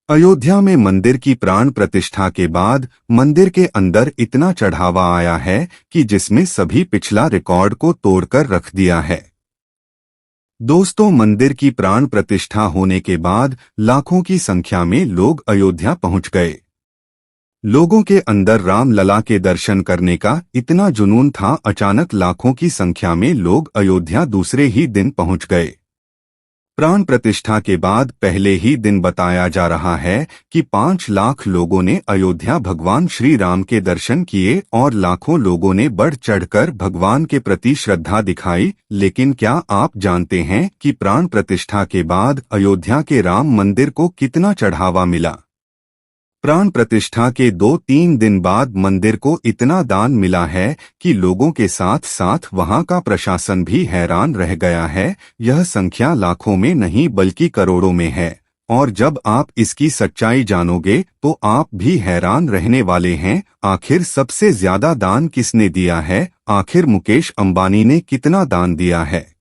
अयोध्या में मंदिर की प्राण प्रतिष्ठा के बाद मंदिर के अंदर इतना चढ़ावा आया है कि जिसमें सभी पिछला रिकॉर्ड को तोड़कर रख दिया है। दोस्तों, मंदिर की प्राण प्रतिष्ठा होने के बाद लाखों की संख्या में लोग अयोध्या पहुंच गए। लोगों के अंदर राम लला के दर्शन करने का इतना जुनून था, अचानक लाखों की संख्या में लोग अयोध्या दूसरे ही दिन पहुंच गए। प्राण प्रतिष्ठा के बाद पहले ही दिन बताया जा रहा है कि 5 लाख लोगों ने अयोध्या भगवान श्री राम के दर्शन किए और लाखों लोगों ने बढ़ चढ़कर भगवान के प्रति श्रद्धा दिखाई। लेकिन क्या आप जानते हैं कि प्राण प्रतिष्ठा के बाद अयोध्या के राम मंदिर को कितना चढ़ावा मिला? प्राण प्रतिष्ठा के 2-3 दिन बाद मंदिर को इतना दान मिला है कि लोगों के साथ साथ वहां का प्रशासन भी हैरान रह गया है। यह संख्या लाखों में नहीं बल्कि करोड़ों में है, और जब आप इसकी सच्चाई जानोगे तो आप भी हैरान रहने वाले हैं। आखिर सबसे ज्यादा दान किसने दिया है? आखिर मुकेश अंबानी ने कितना दान दिया है?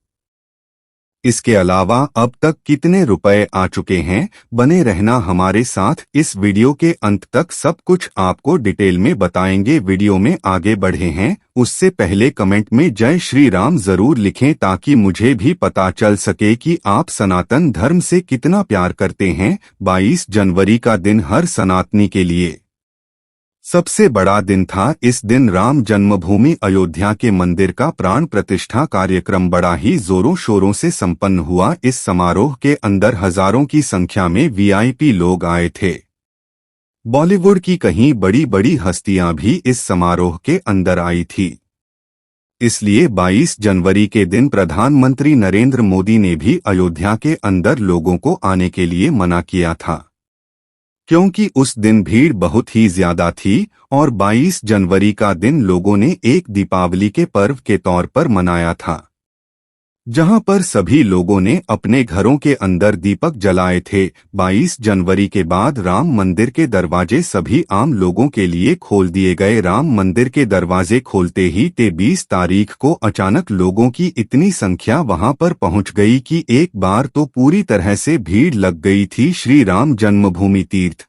इसके अलावा अब तक कितने रुपए आ चुके हैं? बने रहना हमारे साथ, इस वीडियो के अंत तक सब कुछ आपको डिटेल में बताएंगे। वीडियो में आगे बढ़े हैं उससे पहले कमेंट में जय श्री राम जरूर लिखें ताकि मुझे भी पता चल सके कि आप सनातन धर्म से कितना प्यार करते हैं। 22 जनवरी का दिन हर सनातनी के लिए सबसे बड़ा दिन था। इस दिन राम जन्मभूमि अयोध्या के मंदिर का प्राण प्रतिष्ठा कार्यक्रम बड़ा ही जोरों शोरों से संपन्न हुआ। इस समारोह के अंदर हजारों की संख्या में वीआईपी लोग आए थे। बॉलीवुड की कहीं बड़ी बड़ी हस्तियां भी इस समारोह के अंदर आई थी। इसलिए 22 जनवरी के दिन प्रधानमंत्री नरेंद्र मोदी ने भी अयोध्या के अंदर लोगों को आने के लिए मना किया था, क्योंकि उस दिन भीड़ बहुत ही ज्यादा थी और 22 जनवरी का दिन लोगों ने एक दीपावली के पर्व के तौर पर मनाया था, जहां पर सभी लोगों ने अपने घरों के अंदर दीपक जलाए थे। 22 जनवरी के बाद राम मंदिर के दरवाजे सभी आम लोगों के लिए खोल दिए गए। राम मंदिर के दरवाजे खोलते ही 20 तारीख को अचानक लोगों की इतनी संख्या वहां पर पहुंच गई कि एक बार तो पूरी तरह से भीड़ लग गई थी। श्री राम जन्मभूमि तीर्थ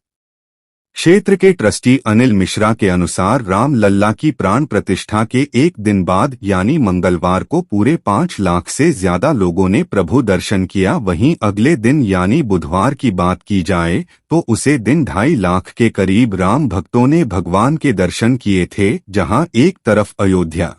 क्षेत्र के ट्रस्टी अनिल मिश्रा के अनुसार राम लल्ला की प्राण प्रतिष्ठा के एक दिन बाद यानी मंगलवार को पूरे 5 लाख से ज्यादा लोगों ने प्रभु दर्शन किया। वहीं अगले दिन यानी बुधवार की बात की जाए तो उसे दिन 2.5 लाख के करीब राम भक्तों ने भगवान के दर्शन किए थे। जहां एक तरफ अयोध्या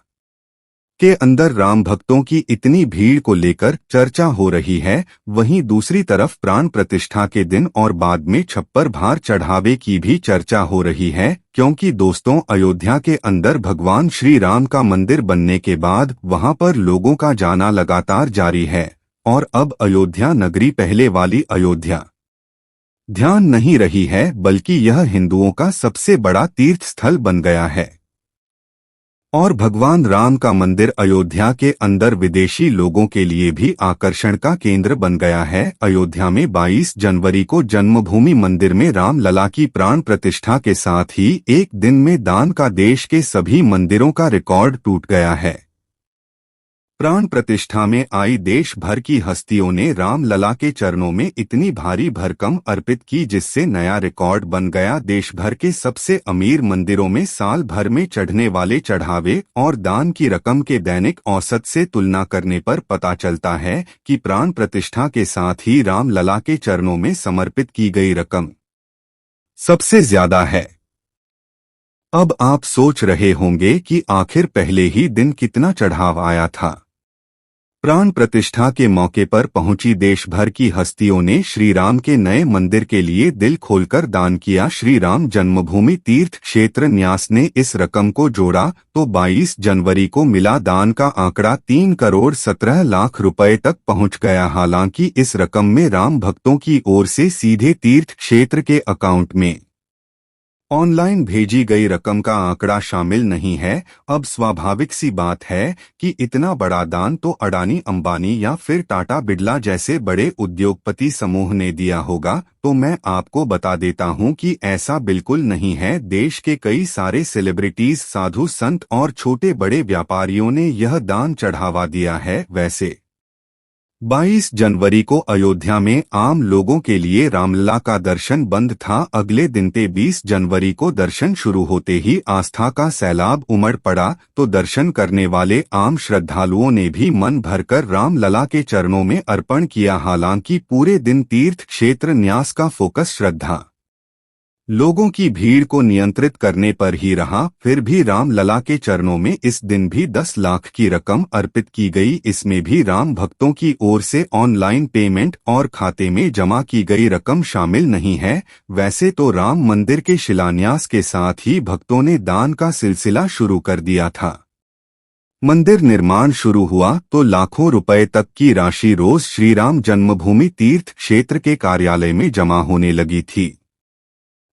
के अंदर राम भक्तों की इतनी भीड़ को लेकर चर्चा हो रही है, वहीं दूसरी तरफ प्राण प्रतिष्ठा के दिन और बाद में छप्पर भार चढ़ावे की भी चर्चा हो रही है। क्योंकि दोस्तों, अयोध्या के अंदर भगवान श्री राम का मंदिर बनने के बाद वहां पर लोगों का जाना लगातार जारी है और अब अयोध्या नगरी पहले वाली अयोध्या ध्यान नहीं रही है, बल्कि यह हिंदुओं का सबसे बड़ा तीर्थ स्थल बन गया है और भगवान राम का मंदिर अयोध्या के अंदर विदेशी लोगों के लिए भी आकर्षण का केंद्र बन गया है। अयोध्या में 22 जनवरी को जन्मभूमि मंदिर में राम लला की प्राण प्रतिष्ठा के साथ ही एक दिन में दान का देश के सभी मंदिरों का रिकॉर्ड टूट गया है। प्राण प्रतिष्ठा में आई देश भर की हस्तियों ने राम लला के चरणों में इतनी भारी भरकम अर्पित की जिससे नया रिकॉर्ड बन गया। देश भर के सबसे अमीर मंदिरों में साल भर में चढ़ने वाले चढ़ावे और दान की रकम के दैनिक औसत से तुलना करने पर पता चलता है कि प्राण प्रतिष्ठा के साथ ही राम लला के चरणों में समर्पित की गई रकम सबसे ज्यादा है। अब आप सोच रहे होंगे कि आखिर पहले ही दिन कितना चढ़ाव आया था। प्राण प्रतिष्ठा के मौके पर पहुंची देश भर की हस्तियों ने श्री राम के नए मंदिर के लिए दिल खोलकर दान किया। श्री राम जन्मभूमि तीर्थ क्षेत्र न्यास ने इस रकम को जोड़ा तो 22 जनवरी को मिला दान का आंकड़ा 3 करोड़ 17 लाख रुपए तक पहुंच गया। हालांकि इस रकम में राम भक्तों की ओर से सीधे तीर्थ क्षेत्र के अकाउंट में ऑनलाइन भेजी गई रकम का आंकड़ा शामिल नहीं है। अब स्वाभाविक सी बात है कि इतना बड़ा दान तो अडानी, अंबानी या फिर टाटा बिरला जैसे बड़े उद्योगपति समूह ने दिया होगा, तो मैं आपको बता देता हूं कि ऐसा बिल्कुल नहीं है। देश के कई सारे सेलिब्रिटीज, साधु संत और छोटे बड़े व्यापारियों ने यह दान चढ़ावा दिया है। वैसे 22 जनवरी को अयोध्या में आम लोगों के लिए रामलला का दर्शन बंद था। अगले दिन 20 जनवरी को दर्शन शुरू होते ही आस्था का सैलाब उमड़ पड़ा तो दर्शन करने वाले आम श्रद्धालुओं ने भी मन भरकर रामलला के चरणों में अर्पण किया। हालांकि पूरे दिन तीर्थ क्षेत्र न्यास का फोकस श्रद्धा लोगों की भीड़ को नियंत्रित करने पर ही रहा। फिर भी रामलला के चरणों में इस दिन भी 10 लाख की रकम अर्पित की गई। इसमें भी राम भक्तों की ओर से ऑनलाइन पेमेंट और खाते में जमा की गई रकम शामिल नहीं है। वैसे तो राम मंदिर के शिलान्यास के साथ ही भक्तों ने दान का सिलसिला शुरू कर दिया था। मंदिर निर्माण शुरू हुआ तो लाखों रुपए तक की राशि रोज श्रीराम जन्मभूमि तीर्थ क्षेत्र के कार्यालय में जमा होने लगी थी।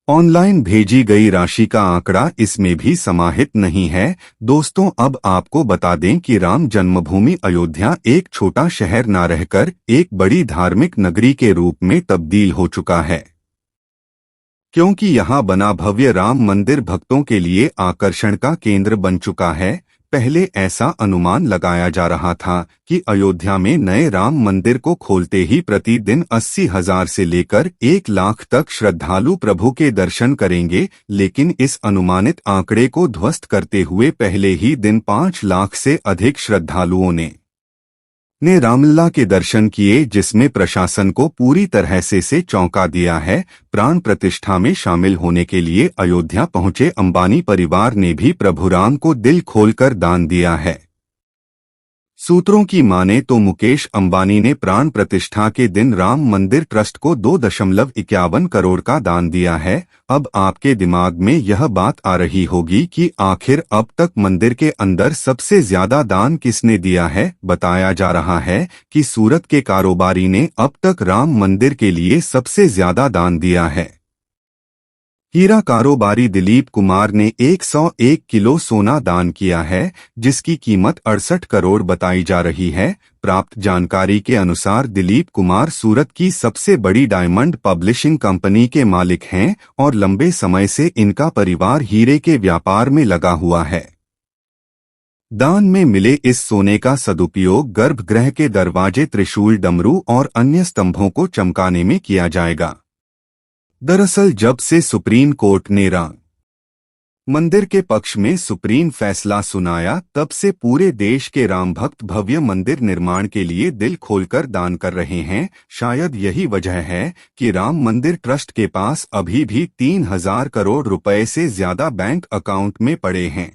ऑनलाइन भेजी गई राशि का आंकड़ा इसमें भी समाहित नहीं है। दोस्तों, अब आपको बता दें कि राम जन्मभूमि अयोध्या एक छोटा शहर न रहकर एक बड़ी धार्मिक नगरी के रूप में तब्दील हो चुका है, क्योंकि यहाँ बना भव्य राम मंदिर भक्तों के लिए आकर्षण का केंद्र बन चुका है। पहले ऐसा अनुमान लगाया जा रहा था कि अयोध्या में नए राम मंदिर को खोलते ही प्रतिदिन 80,000 से लेकर 1 लाख तक श्रद्धालु प्रभु के दर्शन करेंगे, लेकिन इस अनुमानित आंकड़े को ध्वस्त करते हुए पहले ही दिन 5 लाख से अधिक श्रद्धालुओं ने रामलला के दर्शन किए, जिसमें प्रशासन को पूरी तरह से चौंका दिया है। प्राण प्रतिष्ठा में शामिल होने के लिए अयोध्या पहुंचे अंबानी परिवार ने भी प्रभु राम को दिल खोलकर दान दिया है। सूत्रों की माने तो मुकेश अंबानी ने प्राण प्रतिष्ठा के दिन राम मंदिर ट्रस्ट को 2.51 करोड़ का दान दिया है। अब आपके दिमाग में यह बात आ रही होगी कि आखिर अब तक मंदिर के अंदर सबसे ज्यादा दान किसने दिया है। बताया जा रहा है कि सूरत के कारोबारी ने अब तक राम मंदिर के लिए सबसे ज्यादा दान दिया है। हीरा कारोबारी दिलीप कुमार ने 101 किलो सोना दान किया है, जिसकी कीमत 68 करोड़ बताई जा रही है। प्राप्त जानकारी के अनुसार दिलीप कुमार सूरत की सबसे बड़ी डायमंड पब्लिशिंग कंपनी के मालिक हैं और लंबे समय से इनका परिवार हीरे के व्यापार में लगा हुआ है। दान में मिले इस सोने का सदुपयोग गर्भगृह के दरवाजे, त्रिशूल, डमरू और अन्य स्तंभों को चमकाने में किया जाएगा। दरअसल जब से सुप्रीम कोर्ट ने राम मंदिर के पक्ष में सुप्रीम फैसला सुनाया, तब से पूरे देश के राम भक्त भव्य मंदिर निर्माण के लिए दिल खोलकर दान कर रहे हैं। शायद यही वजह है कि राम मंदिर ट्रस्ट के पास अभी भी 3,000 करोड़ रुपए से ज्यादा बैंक अकाउंट में पड़े हैं।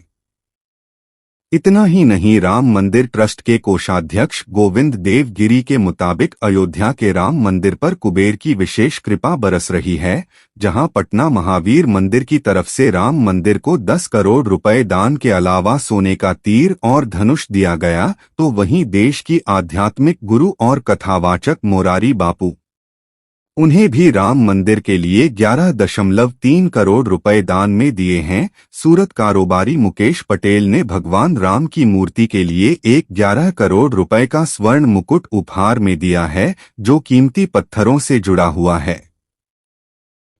इतना ही नहीं, राम मंदिर ट्रस्ट के कोषाध्यक्ष गोविंद देव गिरी के मुताबिक अयोध्या के राम मंदिर पर कुबेर की विशेष कृपा बरस रही है। जहां पटना महावीर मंदिर की तरफ से राम मंदिर को 10 करोड़ रुपए दान के अलावा सोने का तीर और धनुष दिया गया, तो वहीं देश की आध्यात्मिक गुरु और कथावाचक मोरारी बापू, उन्हें भी राम मंदिर के लिए 11.3 करोड़ रुपए दान में दिए हैं। सूरत कारोबारी मुकेश पटेल ने भगवान राम की मूर्ति के लिए 11 करोड़ रुपए का स्वर्ण मुकुट उपहार में दिया है, जो कीमती पत्थरों से जुड़ा हुआ है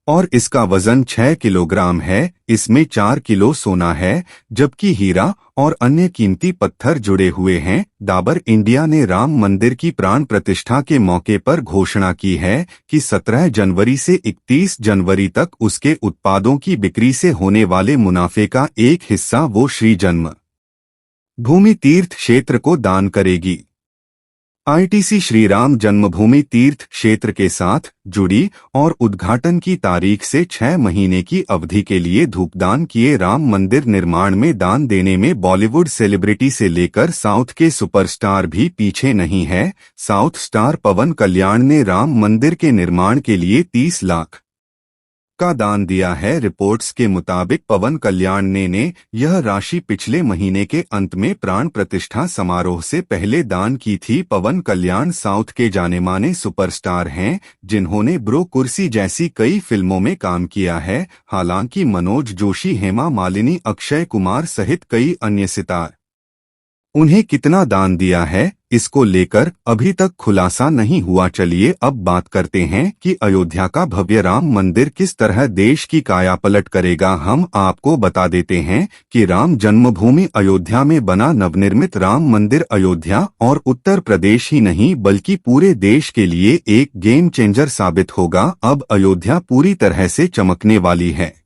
और इसका वजन 6 किलोग्राम है। इसमें 4 किलो सोना है, जबकि हीरा और अन्य कीमती पत्थर जुड़े हुए हैं। डाबर इंडिया ने राम मंदिर की प्राण प्रतिष्ठा के मौके पर घोषणा की है कि 17 जनवरी से 31 जनवरी तक उसके उत्पादों की बिक्री से होने वाले मुनाफे का एक हिस्सा वो श्री जन्म भूमि तीर्थ क्षेत्र को दान करेगी। आईटीसी श्रीराम जन्मभूमि तीर्थ क्षेत्र के साथ जुड़ी और उद्घाटन की तारीख से 6 महीने की अवधि के लिए धूपदान किए। राम मंदिर निर्माण में दान देने में बॉलीवुड सेलिब्रिटी से लेकर साउथ के सुपरस्टार भी पीछे नहीं है। साउथ स्टार पवन कल्याण ने राम मंदिर के निर्माण के लिए 30 लाख का दान दिया है। रिपोर्ट्स के मुताबिक पवन कल्याण ने यह राशि पिछले महीने के अंत में प्राण प्रतिष्ठा समारोह से पहले दान की थी। पवन कल्याण साउथ के जाने-माने सुपरस्टार हैं, जिन्होंने ब्रो कुर्सी जैसी कई फिल्मों में काम किया है। हालांकि मनोज जोशी, हेमा मालिनी, अक्षय कुमार सहित कई अन्य सितार उन्हें कितना दान दिया है इसको लेकर अभी तक खुलासा नहीं हुआ। चलिए अब बात करते हैं कि अयोध्या का भव्य राम मंदिर किस तरह देश की कायापलट करेगा। हम आपको बता देते हैं कि राम जन्मभूमि अयोध्या में बना नवनिर्मित राम मंदिर अयोध्या और उत्तर प्रदेश ही नहीं बल्कि पूरे देश के लिए एक गेम चेंजर साबित होगा। अब अयोध्या पूरी तरह से चमकने वाली है।